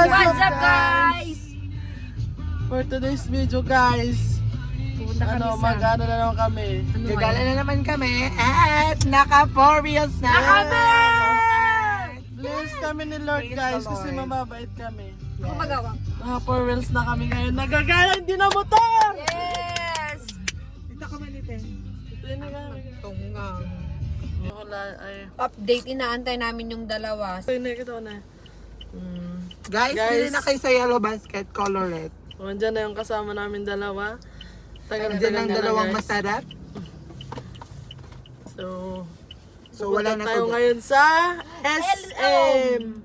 What's up guys? For today's video guys, Pupunta kami sa... mag-ano na naman kami. Gagala na naman kami at naka 4 wheels na kami! Bless kami ni Lord Praise guys the kasi Lord. mababait kami. Ako magawa. Naka 4 wheels na kami ngayon. Nagagala hindi na motor! Yes! Dito ka manitin. Ito yun na kami. Tunggang. Wala ay. Update, inaantay namin yung dalawa. Ito yun na ito na. Guys, bili na kayo sa yellow basket, color red. O, andyan na yung kasama namin dalawa. Andiyan ang dalawang masarap. So wala na tayo to. ngayon sa SM.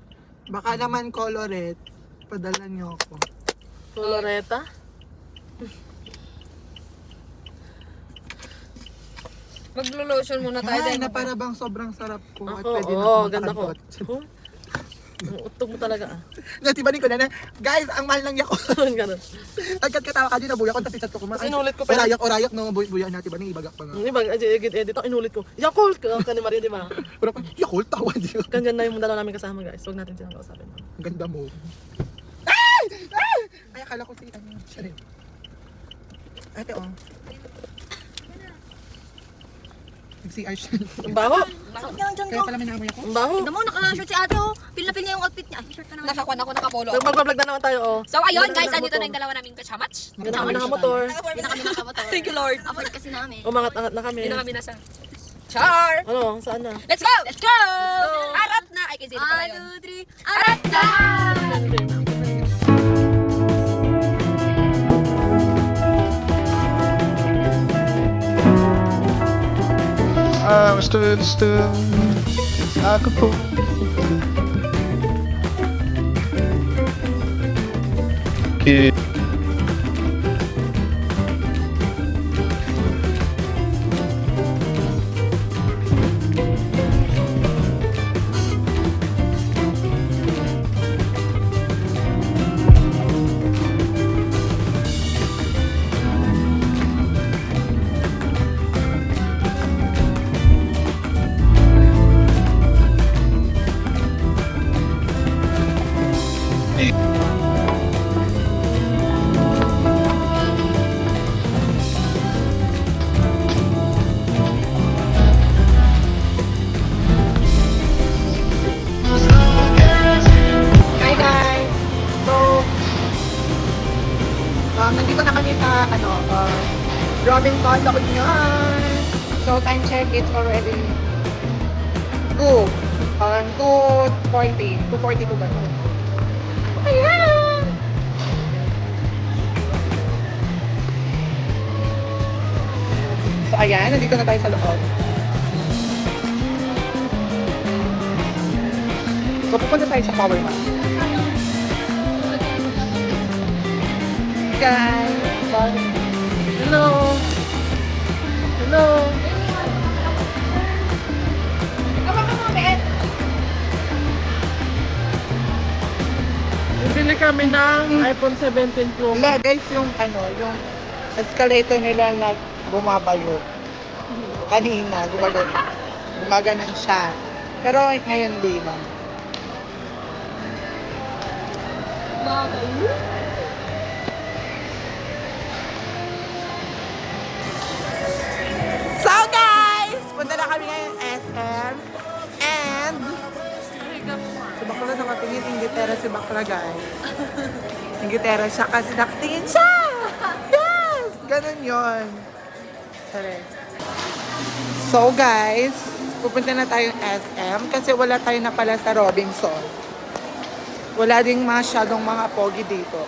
Baka naman color red. Padala niyo ako. Coloreta. Maglo-lotion muna tayo. Ay, dahil na para bang sobrang sarap ko. At Ako, pwede na oo, akong ganda ko. makadot. Ang utog mo talaga ah. Natibanin ko na. Guys, ang mahal ng yako. Ganun. Agkat-katawa ka din na buya ko. Tapos chat ko Kasi inulit ko pa. Parayak o rayak no buya natin ba ni ibagak pa nga. Yung iba, edit ako, inulit ko. Yakult! Ka ni Maria, di ba? Pero pag yakol tawa din. Ganyan na yung dalawa namin kasama guys. Huwag natin silang kausapin. Ang ganda mo. Ay! Ay! Ay, akala ko si ano. Siya rin. Ate, oh. Nag-CR siya. Ang baho! Bakit nga lang dyan Kaya pala may naamoy ako. Ang baho! Tignan mo, naka-shirt si ate oh. Feel na feel niya yung outfit niya. Ay, shirt na naman. Nakakuan ako, nakapolo. Mag-vlog na naman tayo oh. So ayun guys, andito na yung dalawa naming kachamats. Ganda kami nakamotor. Hindi na kami nakamotor. Thank you Lord. Afford kasi namin. Umangat-angat na kami. Hindi na kami nasa... Char! Ano? Saan na? Let's go! Let's go! Arat na! Ay, kasi ito pala yun. 1, 2, 3, arat na! I was stood still like a fool. Kid. Hi guys! So, nandito na kami sa, Robinson, La Union. So, time check, it's already 2:40. 2:42 ba ito? Ayan! So, ayan, nandito na tayo sa loob. So, pupunta tayo sa Power Mall. Guys, Hello! Hello! Bibili kami ng iPhone 17 Pro. wala guys, yung escalator nila na bumabayo. Kanina, gumaganon siya. Pero ngayon di ba? So guys, punta na kami ngayon SM. And si Bakla nakatingin, ingitera si Bakla guys. Ingitera siya kasi nakatingin siya! Yes! Ganun yon. So guys, pupunta na tayong SM kasi wala tayo na pala sa Robinson. Wala ding masyadong mga pogi dito.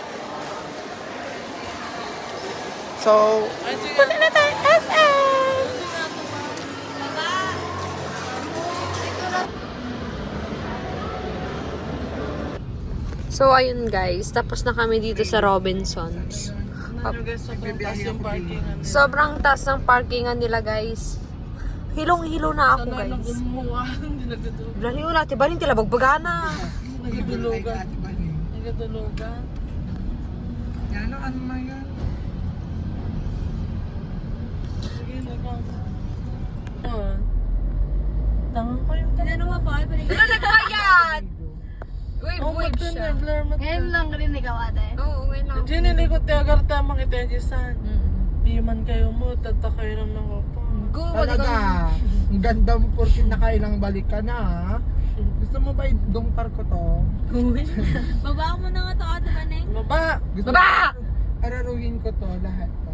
So, punta na tayong SM! So ayun guys, tapos na kami dito sa Robinsons. Guys, sobrang taas yung parkingan. Sobrang taas ng parkingan nila guys. Hilong-hilo na ako Sana nang guys. umuha, hindi nagdudulog. Lalo na, tiba rin tila bagbagana. Nagdudulugan. Nagdudulugan. Yan, ano na yan? Sige, Tangan ko yung Ano nga ba? Wala nagbayad! Wave siya. Ngayon lang rin ikaw ate. Oo, ngayon lang. Hindi nilikot tayo agarta makita yung san. Piman kayo mo, tatakayo naman ako po. Go, Talaga. Ang ganda mo porque nakailang balik ka na ha. Gusto mo ba idongkar ko to? Baba mo na nga to ate Maneng. Baba! Gusto Baba! mo araruhin ko to lahat to.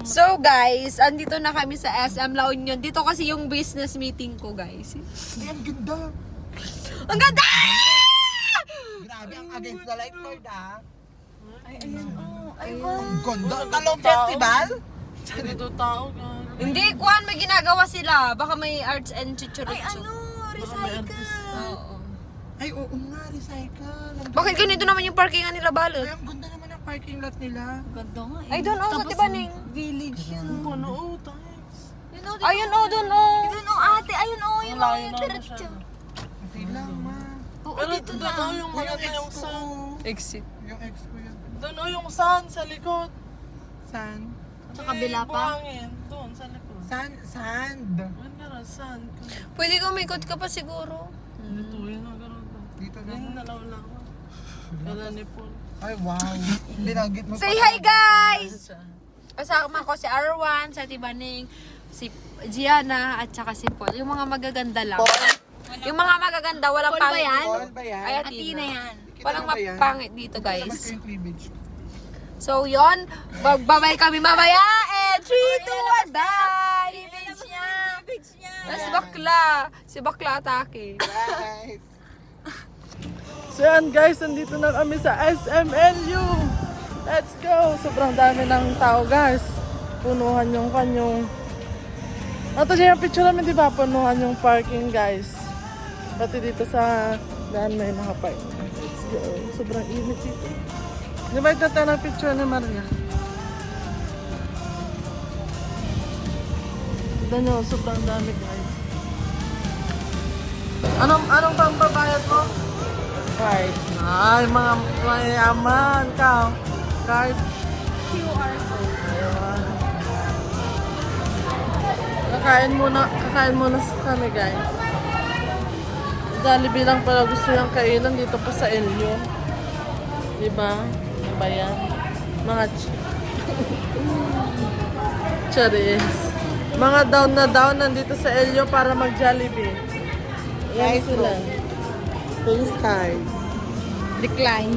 So guys, andito na kami sa SM La Union. Dito kasi yung business meeting ko, guys. Ay, ang ganda. Ang ganda! Grabe, ang against the light Lord ha. Ay, ayan oh. Ay, Ang ganda. Talong festival? Dito tao ka. Hindi, Kwan, may ginagawa sila. Baka may arts and chichuricho. ay ano, recycle. Oo. Ay, oo nga, recycle. Ang Bakit ganito naman yung parkingan nila, Balot? Ay, ang ganda naman ang parking lot nila. Ganda nga eh. Ay, doon, oh, sa Tapos, Tibaning. Village yun. Ano, oh, thanks. Yun oh, Ayun, oh, doon, oh. Yun oh ate, ayun oh, yun Ang oh, layo yung na diretso. siya. Kasi lang, ma. Oo, Pero dito doon na. oh, yung maganda yung sun. Exit. Yung ex ko yun. Doon oh, yung sun sa likod. Saan? Sa kabila pa? Buhangin. Doon, sa likod. Sand. Ano ka na, sun. Pwede kumikot ka pa siguro. Dito, yun ang gano'n. Dito na. Yan, nalaw-law. Kala ni Paul. Ay, wow. Binagit mo Say pa. hi, guys! Kasama ko si Arwan, si Tibaning, si Gianna, at saka si Paul. Yung mga magaganda lang. Yung mga magaganda, walang Paul ba pangit. yan? Paul ba yan? Ay, Atina yan. Walang ba yan? mapangit dito, Sabag guys. ko yung cleavage ko. So, yon, magbabay kami mamaya. And 3, 2, 1, bye! Village niya. Village niya. Si Bakla. Si Bakla atake. Guys. So yan guys, nandito na kami sa SMLU. Let's go! Sobrang dami ng tao guys. Punuhan yung kanyang... Ito siya yung picture namin, di ba? Punuhan yung parking guys. Pati dito sa daan may nakapark. Let's go. Sobrang init dito. Di ba ito tayo ng picture ni Maria? Tignan nyo, sobrang dami guys. Anong pambabayad mo? Card. Ay, mga mayaman ka. Card. QR code. Ayun. Kakain muna kami guys. Jollibee lang pala gusto yung kainan dito pa sa Elio. Diba? Ano ba yan? Mga charis. Mga down na down nandito sa Elio para mag-Jollibee. Yan Guys, sila. Face card. Decline.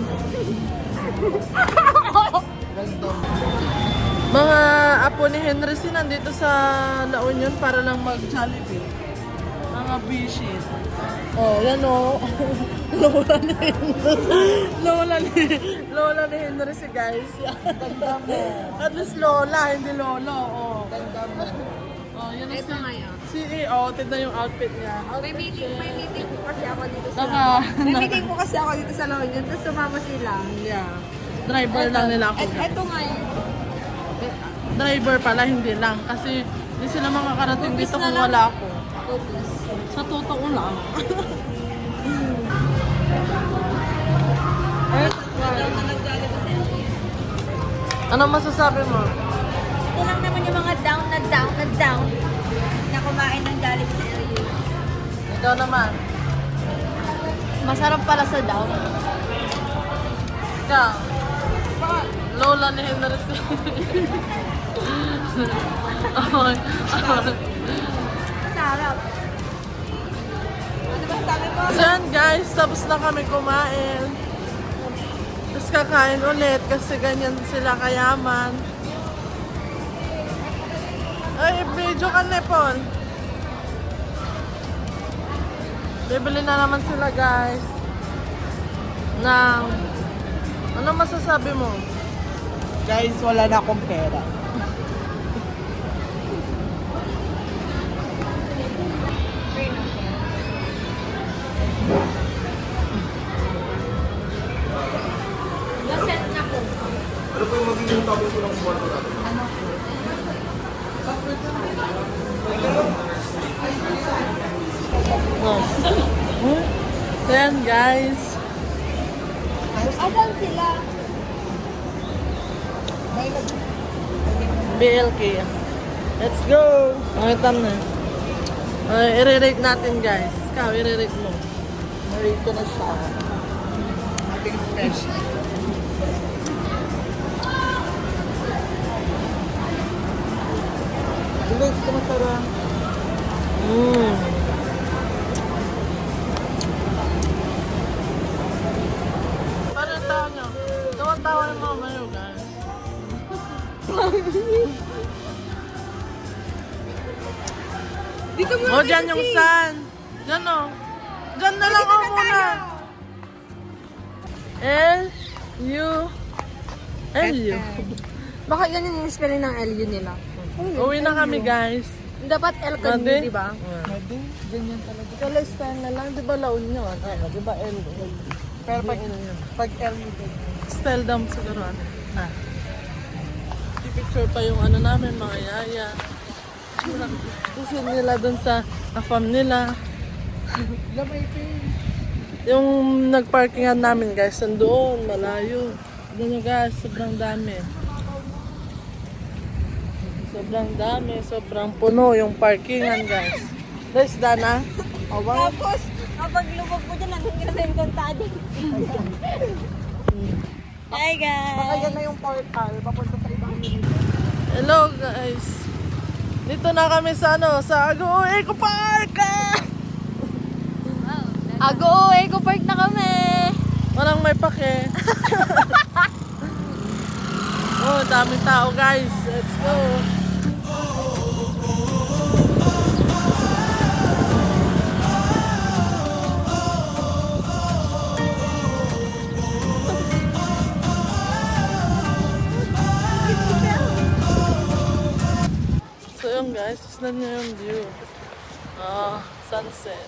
Random. Mga apo ni Henry si nandito sa La Union para lang mag-Jollibee. Mga bishi. Oh, yan oh. Lola ni Henry. Lola ni Henry si guys. Ganda mo. At least Lola, hindi Lolo. Oh. Ganda mo. Oh, yan ang Ito ngayon. CEO. Tignan yung outfit niya. May meeting po kasi ako dito sa Naka, May meeting po kasi ako dito sa La Union. Tapos sumama sila. yeah. Driver lang nila ako guys. Ito ngayon. Driver pala, hindi lang. Kasi hindi sila makakarating dito kung wala ako. Focus. Sa totoo lang. Ano masasabi mo? Ito lang naman yung mga down na kumain ng Jollibee sa area. Ikaw naman. Masarap pala sa down. Ikaw. Lola ni Henry. Ay. Sarap. Ano ba sabi mo? So yan guys, tapos na kami kumain. Tapos kakain ulit kasi ganyan sila kayaman. Ay, video ka na, Paul. Bibili na naman sila guys. Ng... Ano masasabi mo? Guys, wala na akong pera. Naset na ko. So yan guys. Asan sila? BLK. Let's go! Ang itam na. Ay, i-rate natin guys. Ikaw, i-rate mo. Narito na siya. Ating special. Guys, kumasarang. Parang tawa nyo. Tawa-tawa ng mga mayo, guys. Dito mo O, dyan yung sun. Dyan o. Dyan na lang ako muna. L-U. L-U. Baka ganyan yung spelling ng LU nila. Uwi na kami, guys. Dapat L ka Madi? di ba? Ganyan talaga. Kala stand na lang. Di ba laon nyo? Di ba L-U? Pero pag L Style down siguro. Picture pa yung ano namin, mga yaya. Gusto nila dun sa farm nila. Yung nagparkingan namin, guys, nandoon, malayo. Doon guys, sobrang dami. Sobrang dami, sobrang puno yung parkingan, guys. Guys, Dana. Tapos, kapag lumag mo dyan, nandun ka na sa Encantada. Hi guys! Baka yan na yung portal, papunta sa ibang Hello, guys. Dito na kami sa ano, sa Agoo Eco Park. Ago, Eco Park na kami! Walang may pake. Oh, daming tao, guys. Let's go. So yun, guys, tignan nyo yung view. Sunset.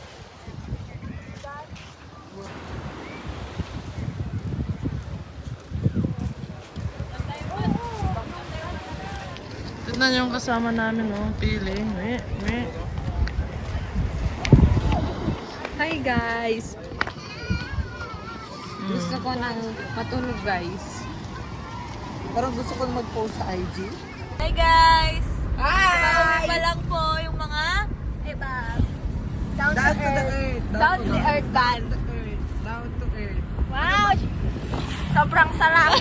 Tignan yung kasama namin, oh. Piling. Hi guys! Gusto ko nang matulog guys. Parang gusto ko mag-post sa IG. Hi guys! Hi! Pa lang po yung mga Down to the earth. Down to the earth band. Down to earth. Wow! Sobrang sarap!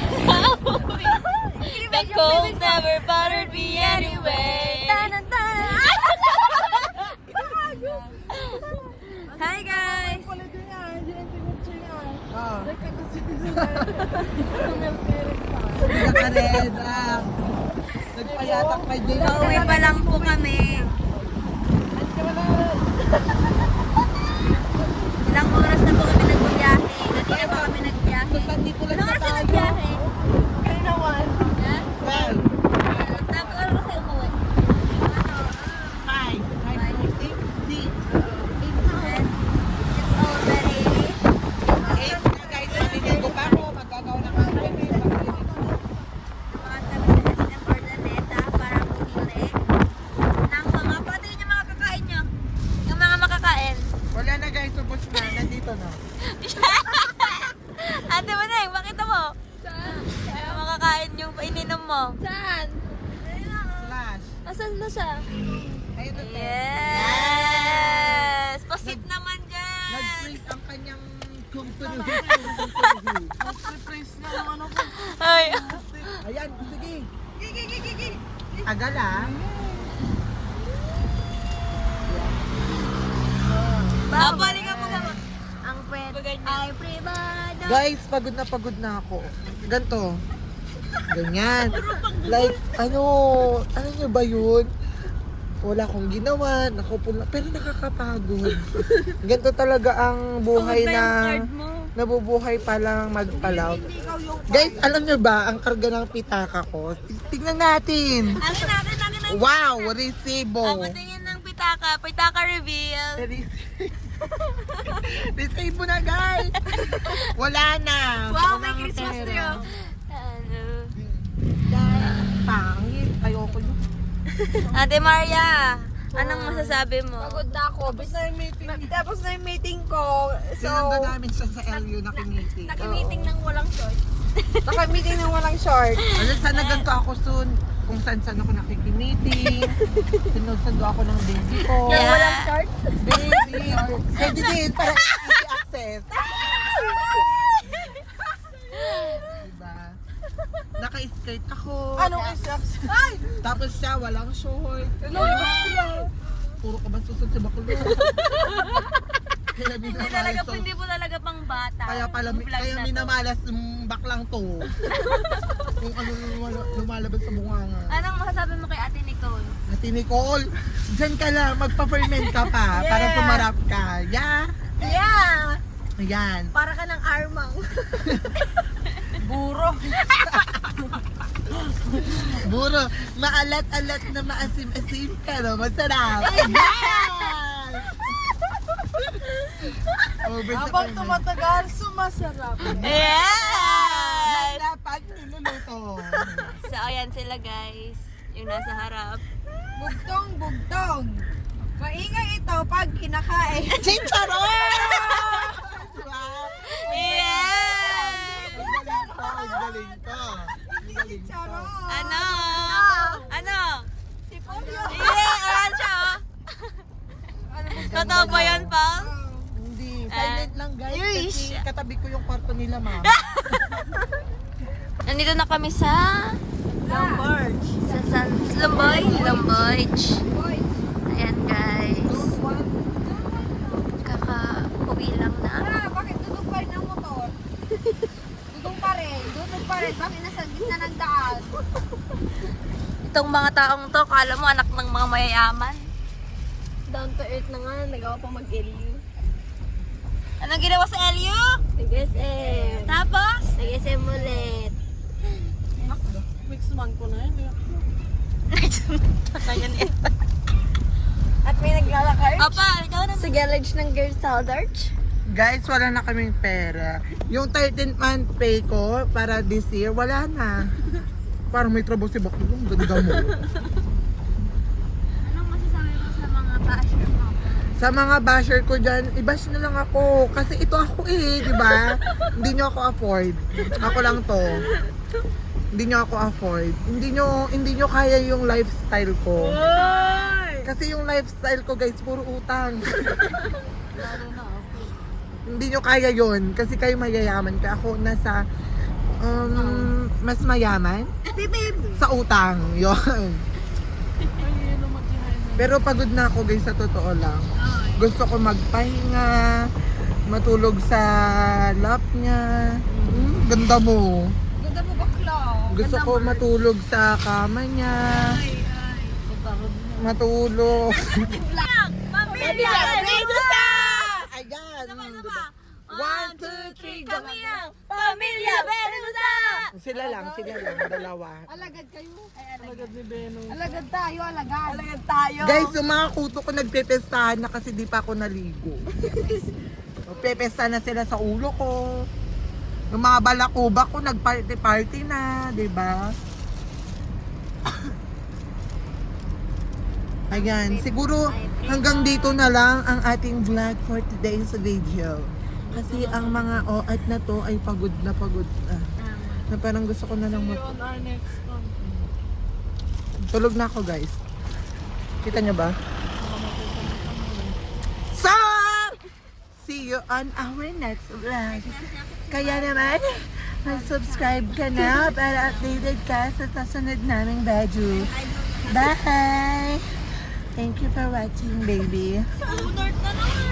The cold never bothered me anyway. Hi guys! Oh. Naka-red lang. Nagpayatak kay Jay. Pauwi pa lang po kami. Ilang oras na po kami nagbiyahe. Kanina pa kami nagbiyahe. Nandito lang Ilang sa oras na tayo. nagbiyahe? Kanina 1. Ha? 12. Tapos ano kasi umuwi? 5. 5. 6. And it's already 8. Guys, maliligo pa ako. Magkagaw na kami. naman kami sa SM Ordaneta para bumili ng mga patingin yung mga kakain nyo. Yung mga makakain. Wala na guys, ubos na. Nandito na. Ate mo na makita mo. Yung makakain yung ininom mo. Saan? Flash. Asan na siya? Ayun na to. Yes! Pasit naman dyan! Nag-freeze ang kanyang company. Reprise nga yung ano ko. Ay! Ayan, sige. Tagal ah. Babalik ka mo naman. Ang pwede ay privada. Guys, pagod na ako. Ganto. Ganyan. Like, ano nyo ba yun? Wala akong ginawa, nakaupo lang, pero nakakapagod. Ganto talaga ang buhay na nabubuhay pa lang magpalaw. Guys, alam nyo ba, ang karga ng pitaka ko? Tignan natin. Ano natin ang Wow, resibo. patingin ng pitaka. Pitaka reveal. Resibo na guys. Wala na. Wow, Wala may ng Christmas pera. tree. Oh. Ano? Pangit. Ayoko yun. Ate Maria, anong masasabi mo? Pagod na ako. Tapos na yung meeting ko. Sinanda namin siya sa LU na kiniting. Naki-meeting ng walang short. Naka-meeting ng walang short. Alam, sana ganito ako soon. Kung saan ako nakikiniting. Sinusundo ako ng baby ko. Yeah. Walang short? Baby. Pwede din. Para si Axel. Marites. Diba? Naka-skirt ako. Anong isaks? Tapos siya, walang short. Hello, bakla. Puro ka ba susod si Bakulo? Kaya Hindi po talaga pang bata. Kaya pala, Yung vlog kaya na to. minamalas yung baklang to. Kung ano lumalabas sa bunganga. Anong masasabi mo kay Ate Nicole? Ate Nicole, dyan ka lang, magpa-ferment ka pa para sumarap ka. Yeah? Yeah! Ayan. Para ka ng armang. Buro. Buro, maalat-alat na maasim-asim ka, no? Masarap. Ayan! Habang tumatagal, sumasarap. Yes! Dapat niluluto. So, ayan sila guys. Yung nasa harap. Bugtong, bugtong. Maingay ito pag kinakain. Chicharon! Yes! Ang galing ko. Ano? Ano? Si Polio. Yeah! Ayan siya oh. Totoo ba yan, Paul? Hindi, silent lang guys kasi Yush. katabi ko yung kwarto nila, ma'am. Nandito na kami sa Lomborge. Sa Lomborge. Ayan guys. Kaka-uwi lang na. Bakit dudog pa rin ang motor? Dudog pa rin. Bakit nasa gitna ng daan? Itong mga taong to, kala mo anak ng mga mayayaman. Down to earth na nga, nagawa pa mag-LU. Anong ginawa sa LU? Nag-SM. Tapos? Nag-SM ulit. Mix man ko na yun. Ganyan yan. At may naglalakar Papa, ikaw na. sa garage ng Girls Saldarch. Guys, wala na kaming pera. Yung 13th month pay ko para this year, wala na. Parang may trabaho si Baklo. Ang ganda mo. Anong masasabi mo sa mga basher mo? Sa mga basher ko dyan, i-bash na lang ako. Kasi ito ako di ba? Hindi nyo ako afford. Ako lang to. Hindi nyo ako afford. Hindi nyo kaya yung lifestyle ko. Kasi yung lifestyle ko guys, puro utang. Hindi nyo kaya yon kasi kayo mayayaman ka. Ako nasa mas mayaman sa utang. Yon. Pero pagod na ako guys, sa totoo lang. Gusto ko magpahinga, matulog sa lap niya. Ganda mo. Ganda mo bakla. Gusto ko matulog sa kama niya. Matulog. Pamilya Benusa! Ayan. Diba? 1, 2, 3, Kami ang Pamilya Benusa! Sila lang, dalawa. Alagad kayo. Alagad ni Benong. Alagad tayo, alagad. Alagad tayo. Guys, yung mga kuto ko nagpepestahan na kasi di pa ako naligo. Pepesta na sila sa ulo ko. Yung mga balakuba ko nagparty-party na, di ba? Ayan, siguro hanggang dito na lang ang ating vlog for today's video. Kasi ang mga OAT na to ay pagod na. Na parang gusto ko na lang See you on our next one. Tulog na ako guys. Kita nyo ba? So, see you on our next vlog. Kaya naman, mag-subscribe ka na para updated ka sa susunod naming video. Bye! Thank you for watching, baby. North na naman.